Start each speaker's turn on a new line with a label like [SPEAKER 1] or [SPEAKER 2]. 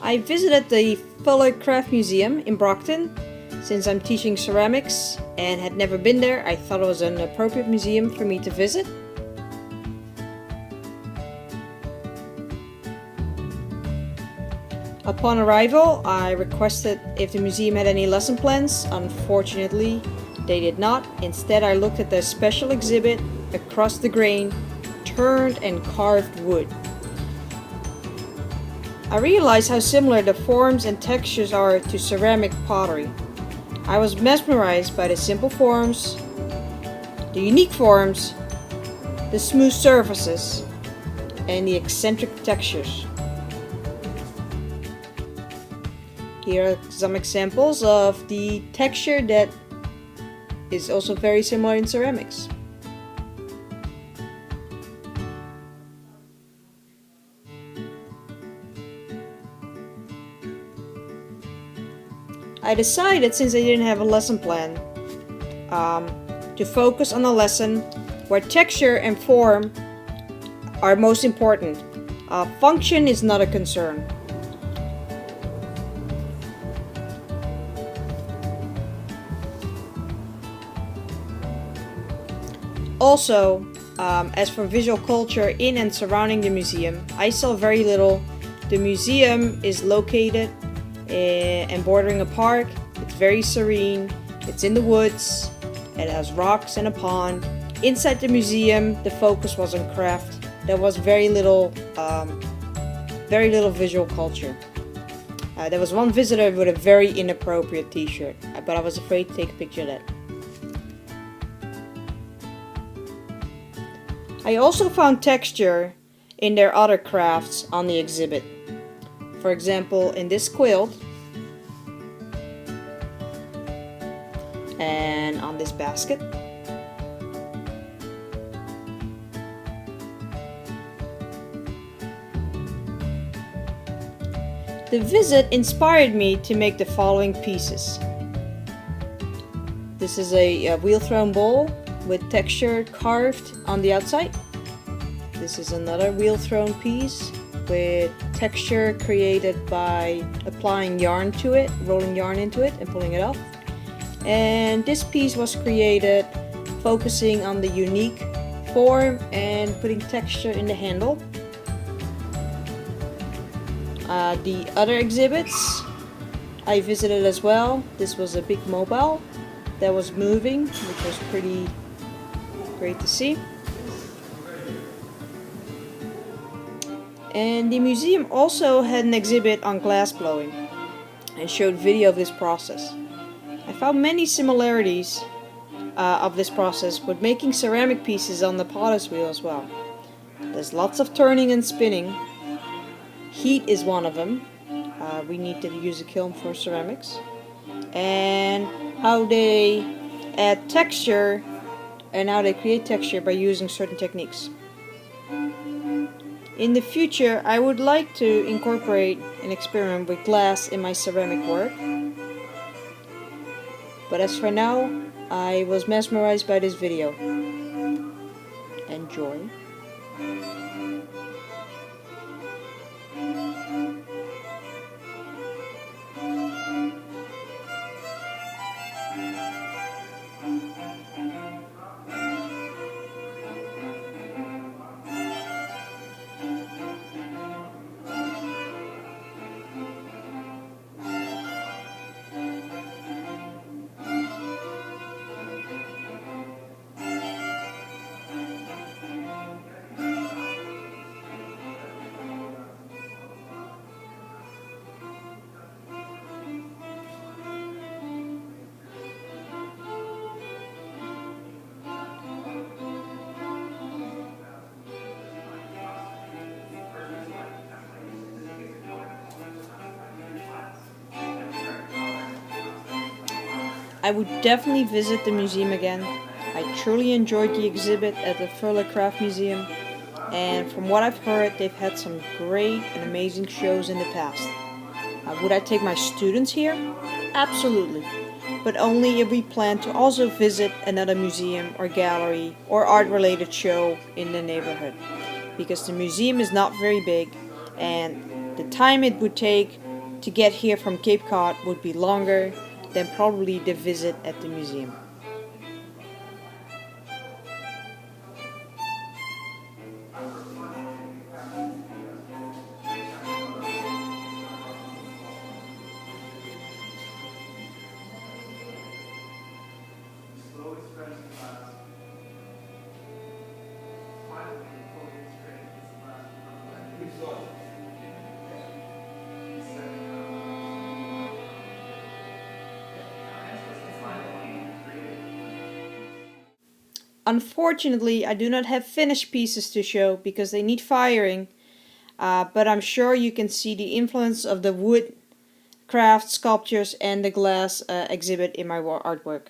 [SPEAKER 1] I visited the Fuller Craft Museum in Brockton. Since I'm teaching ceramics and had never been there, I thought it was an appropriate museum for me to visit. Upon arrival, I requested if the museum had any lesson plans. Unfortunately, they did not. Instead, I looked at the special exhibit, Across the Grain, Turned and Carved Wood. I realized how similar the forms and textures are to ceramic pottery. I was mesmerized by the simple forms, the unique forms, the smooth surfaces, and the eccentric textures. Here are some examples of the texture that is also very similar in ceramics. I decided, since I didn't have a lesson plan, to focus on a lesson where texture and form are most important. Function is not a concern. Also, as for visual culture in and surrounding the museum, I saw very little. The museum is located and bordering a park. It's very serene. It's in the woods. It has rocks and a pond. Inside the museum, the focus was on craft. There was very little visual culture. There was one visitor with a very inappropriate t-shirt, but I was afraid to take a picture of that. I also found texture in their other crafts on the exhibit. For example, in this quilt and on this basket. The visit inspired me to make the following pieces. This is a wheel-thrown bowl with texture carved on the outside. This is another wheel-thrown piece with texture created by applying yarn to it, rolling yarn into it and pulling it off. And this piece was created focusing on the unique form and putting texture in the handle. The other exhibits I visited as well. This was a big mobile that was moving, which was pretty great to see. And the museum also had an exhibit on glass blowing and showed video of this process. I found many similarities of this process with making ceramic pieces on the potter's wheel as well. There's lots of turning and spinning. Heat is one of them. We need to use a kiln for ceramics. And how they add texture and how they create texture by using certain techniques. In the future, I would like to incorporate an experiment with glass in my ceramic work. But as for now, I was mesmerized by this video. Enjoy. I would definitely visit the museum again. I truly enjoyed the exhibit at the Fuller Craft Museum, and from what I've heard, they've had some great and amazing shows in the past. Would I take my students here? Absolutely, but only if we plan to also visit another museum or gallery or art-related show in the neighborhood, because the museum is not very big and the time it would take to get here from Cape Cod would be longer than probably the visit at the museum. Unfortunately, I do not have finished pieces to show because they need firing, but I'm sure you can see the influence of the wood, craft, sculptures and the glass exhibit in my artwork.